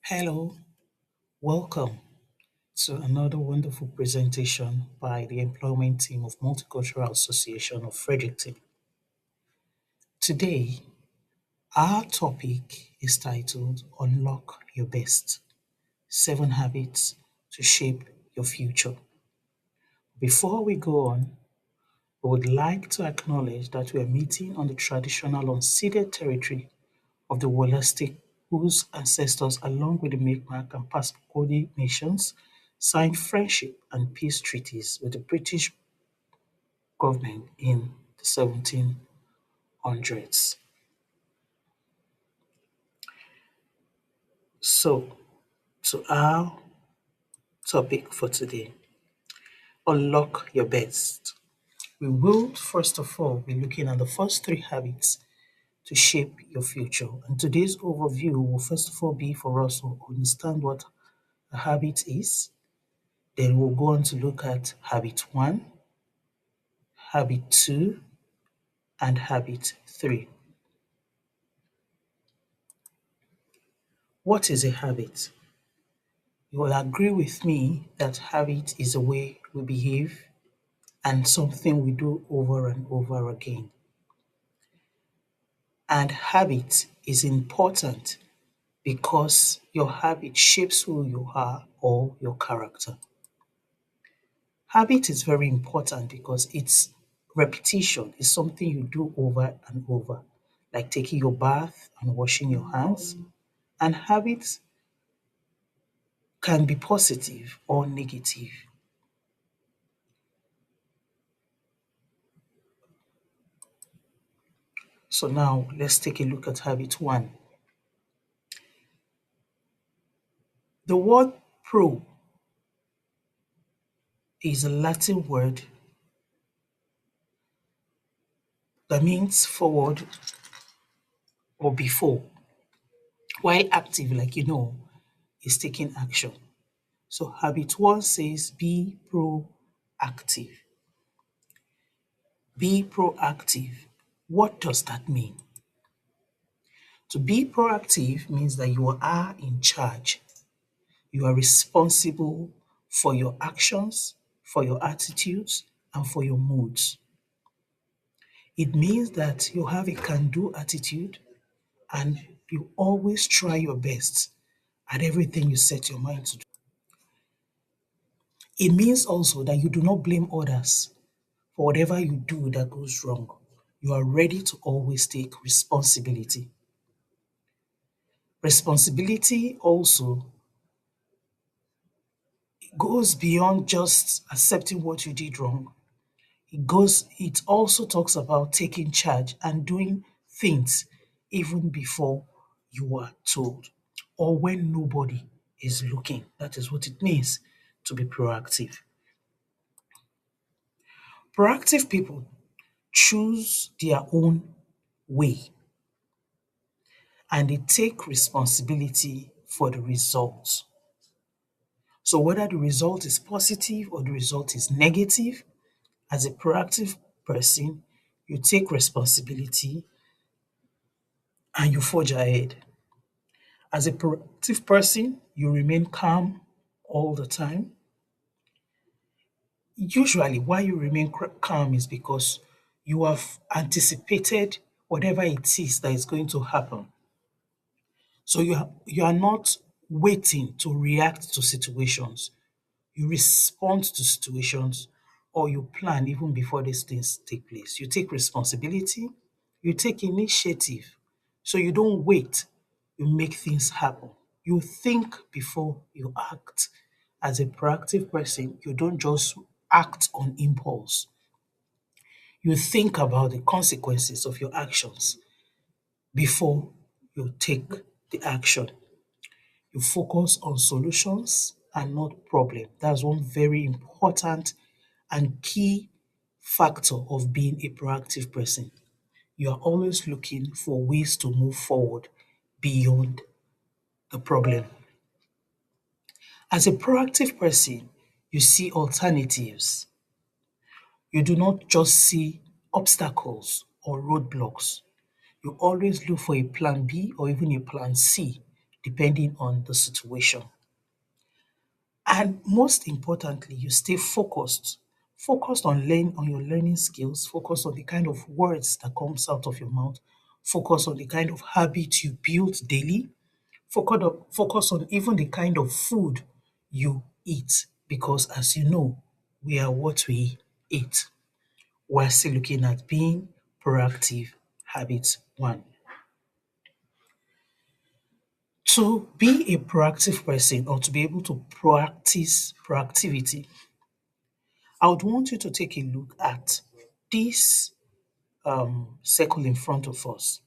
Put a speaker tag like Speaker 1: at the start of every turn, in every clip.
Speaker 1: Hello, welcome to another wonderful presentation by the employment team of Multicultural Association of Fredericton. Today, our topic is titled Unlock Your Best: 7 Habits to Shape Your Future. Before we go on, we would like to acknowledge that we are meeting on the traditional unceded territory of the Wollastic, whose ancestors, along with the Mi'kmaq and Passamaquoddy nations, signed friendship and peace treaties with the British government in the 1700s. So, to our topic for today, unlock your best. We will first of all be looking at the first 3 habits to shape your future. And today's overview will first of all be for us to understand what a habit is. Then we'll go on to look at habit 1, habit 2, and habit 3. What is a habit? You will agree with me that habit is a way we behave and something we do over and over again. And habit is important because your habit shapes who you are or your character. Habit is very important because it's repetition. It's something you do over and over, like taking your bath and washing your hands. And habits can be positive or negative. So now let's take a look at habit 1. The word pro is a Latin word that means forward or before, while active, like is taking action. So habit 1 says be proactive. Be proactive. What does that mean? To be proactive means that you are in charge. You are responsible for your actions, for your attitudes, and for your moods. It means that you have a can-do attitude and you always try your best at everything you set your mind to do. It means also that you do not blame others for whatever you do that goes wrong. You are ready to always take responsibility. Responsibility also goes beyond just accepting what you did wrong. It also talks about taking charge and doing things even before you are told or when nobody is looking. That is what it means to be proactive. Proactive people choose their own way and they take responsibility for the results. So whether the result is positive or the result is negative, as a proactive person, you take responsibility and you forge ahead. As a proactive person, you remain calm all the time. Usually, why you remain calm is because you have anticipated whatever it is that is going to happen. So you are not waiting to react to situations. You respond to situations or you plan even before these things take place. You take responsibility, you take initiative. So you don't wait, you make things happen. You think before you act. As a proactive person, you don't just act on impulse. You think about the consequences of your actions before you take the action. You focus on solutions and not problem. That's one very important and key factor of being a proactive person. You are always looking for ways to move forward beyond the problem. As a proactive person, you see alternatives. You do not just see obstacles or roadblocks. You always look for a plan B or even a plan C depending on the situation. And most importantly, you stay focused. Focused on your learning skills, focus on the kind of words that comes out of your mouth, focus on the kind of habit you build daily, focus on even the kind of food you eat. Because as you know, we are what we eat. We're still looking at being proactive. Habit one. To be a proactive person or to be able to practice proactivity, I would want you to take a look at this circle in front of us.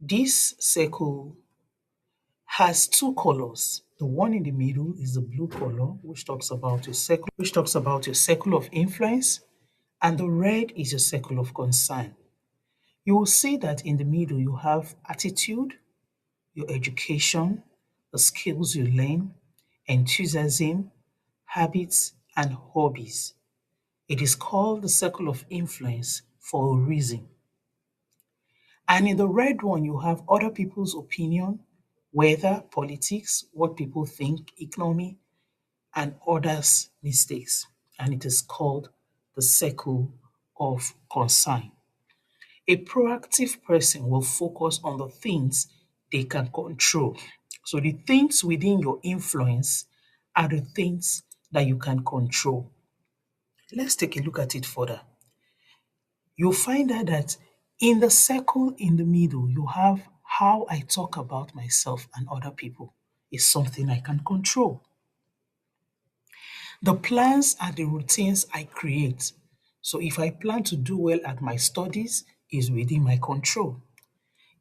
Speaker 1: This circle has two colors. The one in the middle is the blue color, which talks about your circle of influence, and the red is your circle of concern. You will see that in the middle you have attitude, your education, the skills you learn, enthusiasm, habits, and hobbies. It is called the circle of influence for a reason. And in the red one, you have other people's opinion, weather, politics, what people think, economy, and others' mistakes. And it is called the circle of concern. A proactive person will focus on the things they can control. So the things within your influence are the things that you can control. Let's take a look at it further. You'll find out that in the circle in the middle, you have how I talk about myself and other people is something I can control. The plans are the routines I create. So if I plan to do well at my studies, is within my control.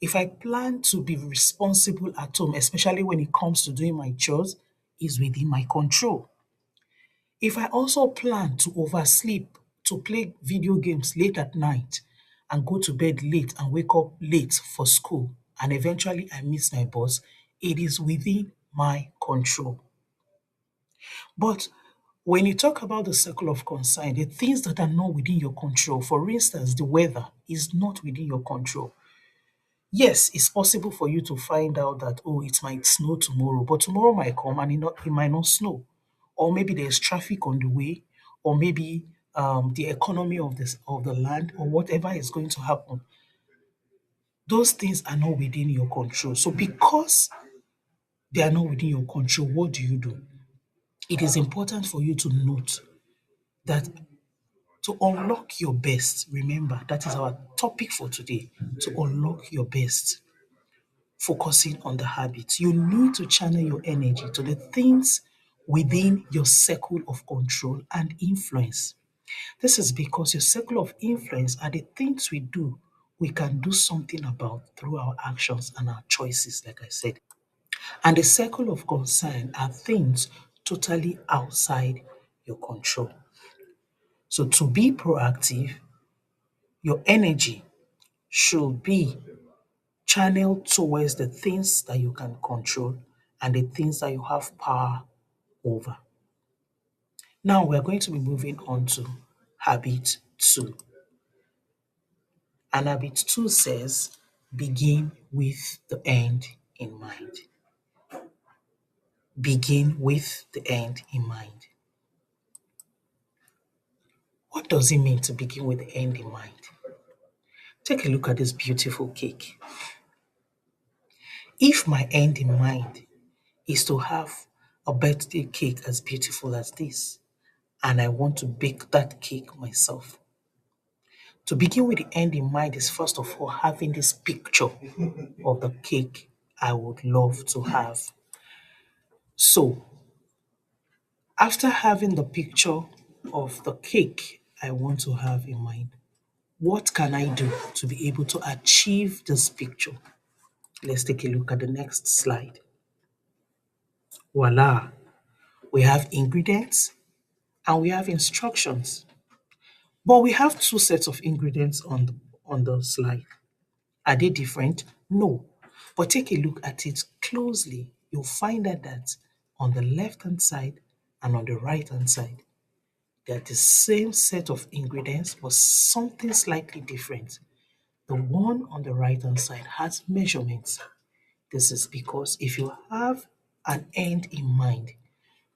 Speaker 1: If I plan to be responsible at home, especially when it comes to doing my chores, is within my control. If I also plan to oversleep, to play video games late at night, and go to bed late and wake up late for school, and eventually I miss my bus, it is within my control. But when you talk about the circle of concern, the things that are not within your control, for instance, the weather is not within your control. Yes, it's possible for you to find out that, oh, it might snow tomorrow, but tomorrow might come and it might not snow. Or maybe there's traffic on the way, or maybe the economy of the land, or whatever is going to happen. Those things are not within your control. So because they are not within your control, what do you do? It is important for you to note that to unlock your best, remember that is our topic for today. To unlock your best, focusing on the habits. You need to channel your energy to the things within your circle of control and influence. This is because your circle of influence are the things we can do something about through our actions and our choices, like I said. And the circle of concern are things totally outside your control. So to be proactive, your energy should be channeled towards the things that you can control and the things that you have power over. Now we're going to be moving on to habit two. And habit two says, begin with the end in mind. Begin with the end in mind. What does it mean to begin with the end in mind? Take a look at this beautiful cake. If my end in mind is to have a birthday cake as beautiful as this, and I want to bake that cake myself. To begin with the end in mind is first of all having this picture of the cake I would love to have. So, after having the picture of the cake I want to have in mind, what can I do to be able to achieve this picture? Let's take a look at the next slide. Voila! We have ingredients and we have instructions. But we have two sets of ingredients on the slide. Are they different? No. But take a look at it closely. You'll find out that on the left hand side and on the right hand side, they're the same set of ingredients, but something slightly different. The one on the right hand side has measurements. This is because if you have an end in mind,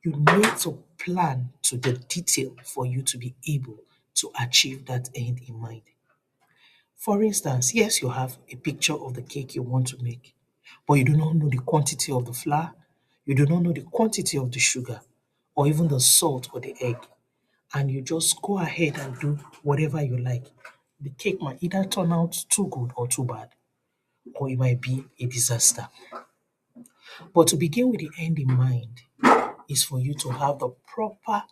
Speaker 1: you need to plan to the detail for you to be able to achieve that end in mind. For instance, yes, you have a picture of the cake you want to make, but you do not know the quantity of the flour, you do not know the quantity of the sugar, or even the salt or the egg, and you just go ahead and do whatever you like. The cake might either turn out too good or too bad, or it might be a disaster. But to begin with the end in mind is for you to have the proper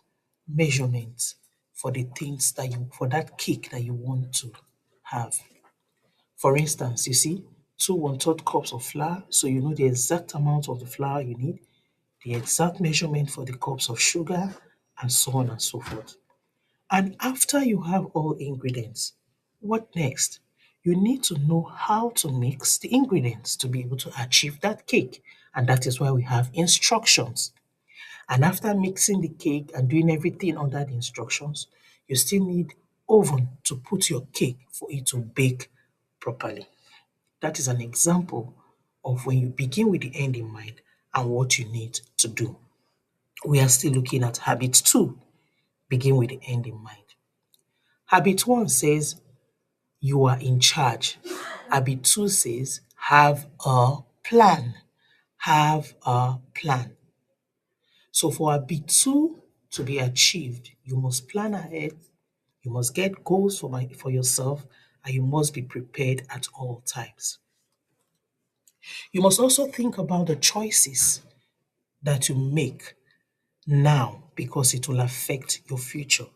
Speaker 1: measurements for the things that you, for that cake that you want to have. For instance, you see, 2 1/3 cups of flour, so you know the exact amount of the flour you need, the exact measurement for the cups of sugar, and so on and so forth. And after you have all ingredients, what next? You need to know how to mix the ingredients to be able to achieve that cake. And that is why we have instructions. And after mixing the cake and doing everything under the instructions, you still need oven to put your cake for it to bake properly. That is an example of when you begin with the end in mind and what you need to do. We are still looking at habit 2, begin with the end in mind. Habit 1 says you are in charge. Habit 2 says have a plan. Have a plan. So for habit 2 to be achieved, you must plan ahead, you must get goals for yourself, and you must be prepared at all times. You must also think about the choices that you make now because it will affect your future.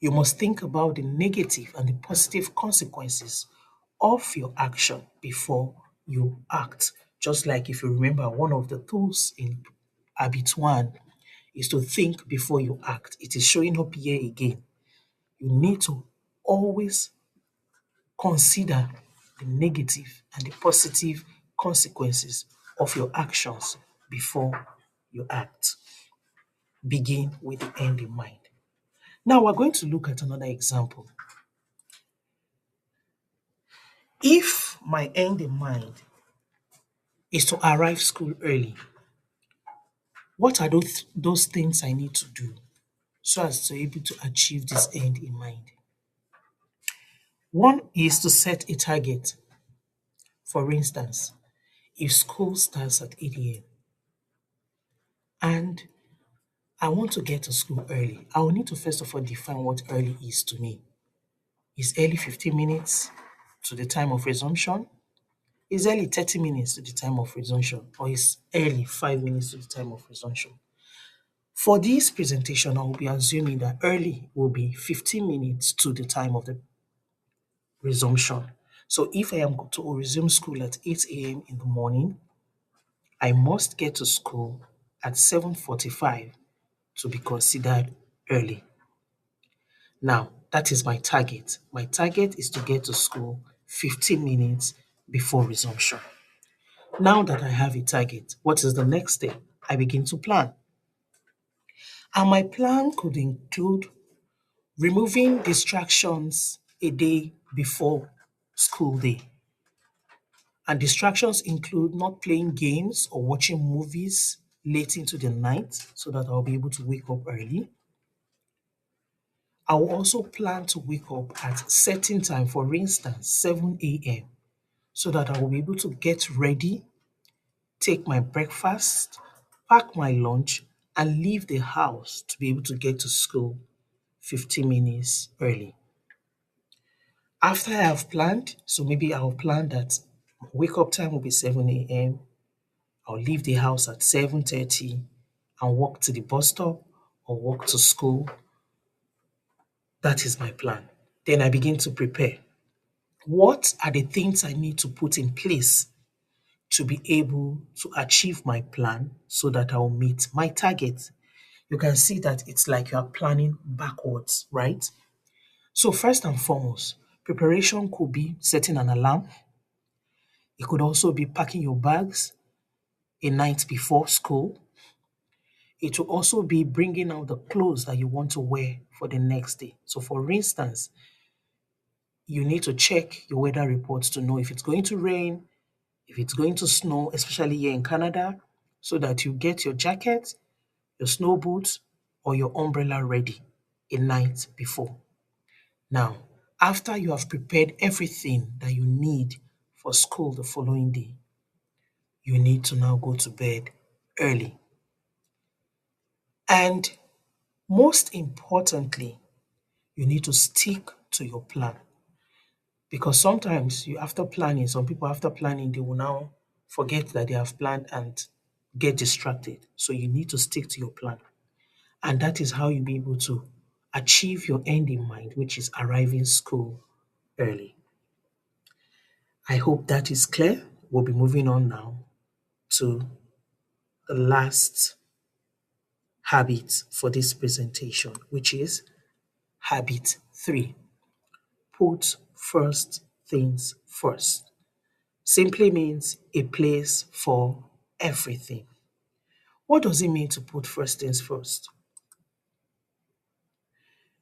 Speaker 1: You must think about the negative and the positive consequences of your action before you act. Just like if you remember, one of the tools in habit 1 is to think before you act. It is showing up here again. You need to always consider the negative and the positive consequences of your actions before you act. Begin with the end in mind. Now we're going to look at another example. If my end in mind is to arrive school early, what are those things I need to do so as to be able to achieve this end in mind? One is to set a target. For instance, if school starts at 8 a.m. and I want to get to school early, I will need to first of all define what early is to me. Is early 15 minutes to the time of resumption? Is early 30 minutes to the time of resumption? Or is early 5 minutes to the time of resumption? For this presentation, I will be assuming that early will be 15 minutes to the time of the resumption. So if I am to resume school at 8 a.m. in the morning, I must get to school at 7:45 to be considered early. Now, that is my target. My target is to get to school 15 minutes before resumption. Now that I have a target, what is the next step? I begin to plan. And my plan could include removing distractions a day before school day. And distractions include not playing games or watching movies late into the night so that I'll be able to wake up early. I will also plan to wake up at certain time, for instance, 7 a.m., so that I will be able to get ready, take my breakfast, pack my lunch, and leave the house to be able to get to school 15 minutes early. After I have planned, so maybe I'll plan that wake up time will be 7 a.m. I'll leave the house at 7:30 and walk to the bus stop or walk to school. That is my plan. Then I begin to prepare. What are the things I need to put in place to be able to achieve my plan so that I'll meet my target? You can see that it's like you are planning backwards, right? So first and foremost, preparation could be setting an alarm. It could also be packing your bags a night before school. It will also be bringing out the clothes that you want to wear for the next day. So for instance, you need to check your weather reports to know if it's going to rain, If it's going to snow, especially here in Canada, so that you get your jacket, your snow boots, or your umbrella ready a night before. Now, after you have prepared everything that you need for school the following day, you need to now go to bed early. And most importantly, you need to stick to your plan. Because sometimes after planning, some people after planning, they will now forget that they have planned and get distracted. So you need to stick to your plan. And that is how you'll be able to achieve your end in mind, which is arriving school early. I hope that is clear. We'll be moving on now to the last habit for this presentation, which is habit 3. Put first things first. Simply means a place for everything. What does it mean to put first things first?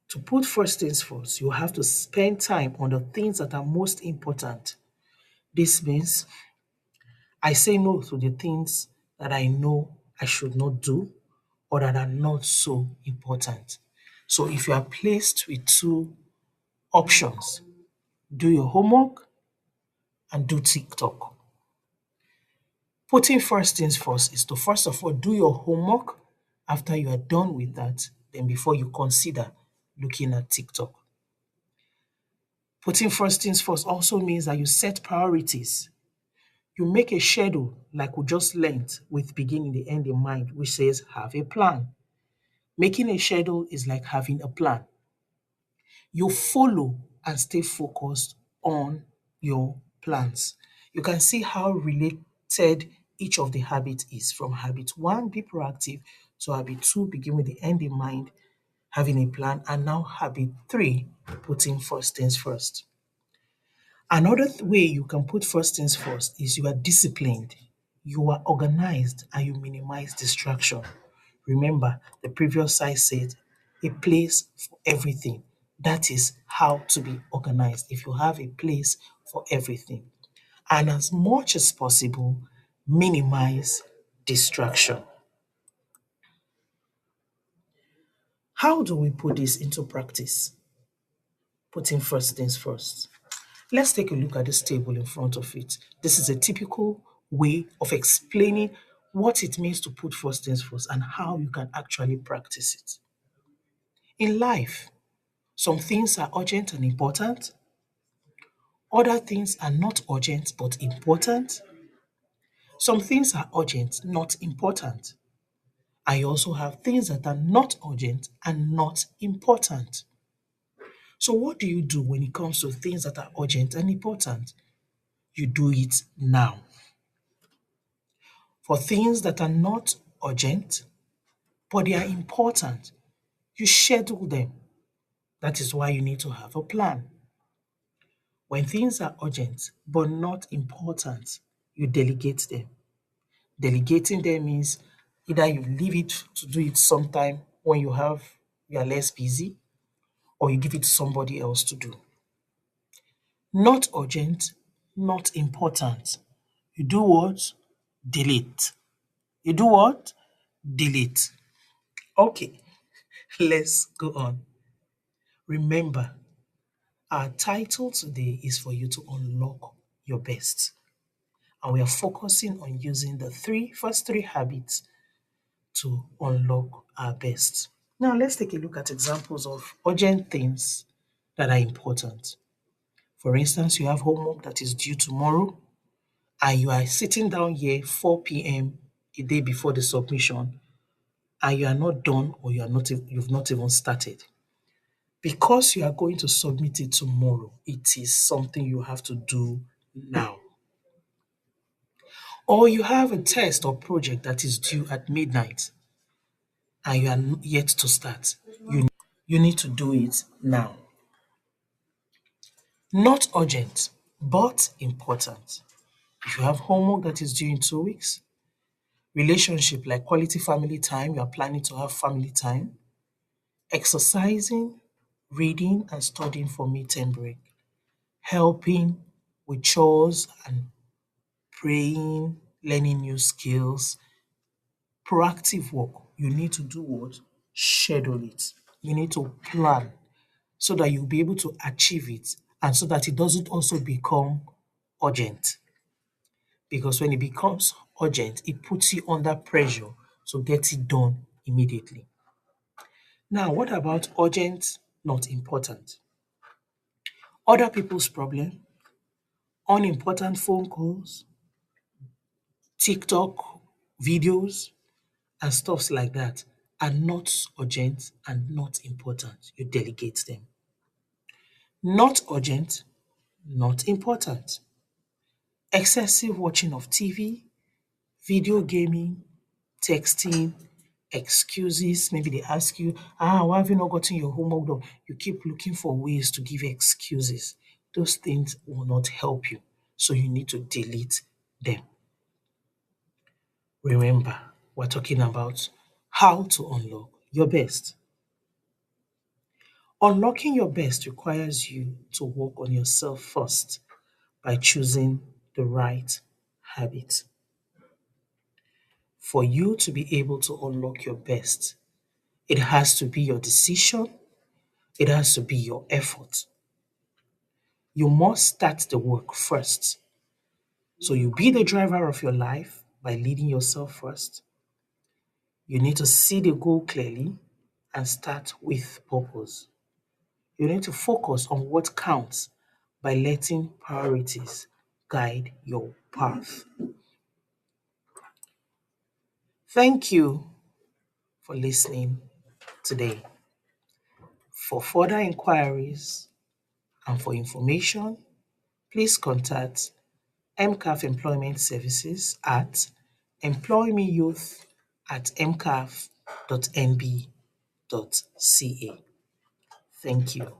Speaker 1: To put first things first, you have to spend time on the things that are most important. This means I say no to the things that I know I should not do or that are not so important. So if you are placed with two options, do your homework and do TikTok. Putting first things first is to first of all do your homework. After you are done with that, then before you consider looking at TikTok. Putting first things first also means that you set priorities. You make a schedule like we just learned with beginning the end in mind, which says have a plan. Making a schedule is like having a plan. You follow and stay focused on your plans. You can see how related each of the habits is. From habit 1, be proactive, to habit 2, begin with the end in mind, having a plan, and now habit 3, putting first things first. Another way you can put first things first is you are disciplined, you are organized, and you minimize distraction. Remember, the previous slide said a place for everything. That is how to be organized. If you have a place for everything, and as much as possible, minimize distraction. How do we put this into practice? Putting first things first. Let's take a look at this table in front of it. This is a typical way of explaining what it means to put first things first and how you can actually practice it. In life, some things are urgent and important, other things are not urgent but important. Some things are urgent, not important. I also have things that are not urgent and not important. So, what do you do when it comes to things that are urgent and important? You do it now. For things that are not urgent, but they are important, you schedule them. That is why you need to have a plan. When things are urgent but not important, you delegate them. Delegating them means either you leave it to do it sometime when you are less busy, or you give it to somebody else to do. Not urgent, not important. You do what? Delete. You do what? Delete. Okay, let's go on. Remember, our title today is for you to unlock your best. And we are focusing on using the first three habits to unlock our best. Now, let's take a look at examples of urgent things that are important. For instance, you have homework that is due tomorrow, and you are sitting down here 4 p.m. a day before the submission, and you are not done, or you've not even started. Because you are going to submit it tomorrow, it is something you have to do now. Or you have a test or project that is due at midnight and you are yet to start. You need to do it now. Not urgent, but important. If you have homework that is due in 2 weeks, relationship like quality family time, you are planning to have family time, exercising, reading and studying for midterm break, helping with chores and praying, learning new skills, proactive work. You need to do what? Schedule it. You need to plan so that you'll be able to achieve it and so that it doesn't also become urgent. Because when it becomes urgent, it puts you under pressure to get it done immediately. Now, what about urgent, not important? Other people's problem, unimportant phone calls, TikTok videos, and stuffs like that are not urgent and not important. You delegate them. Not urgent, not important. Excessive watching of TV, video gaming, texting, excuses. Maybe they ask you, why have you not gotten your homework done? You keep looking for ways to give excuses. Those things will not help you. So you need to delete them. Remember, we're talking about how to unlock your best. Unlocking your best requires you to work on yourself first by choosing the right habit. For you to be able to unlock your best, it has to be your decision, it has to be your effort. You must start the work first. So you be the driver of your life by leading yourself first. You need to see the goal clearly and start with purpose. You need to focus on what counts by letting priorities guide your path. Thank you for listening today. For further inquiries and for information, please contact MCAF Employment Services at employmeyouth@mcaf.nb.ca. Thank you.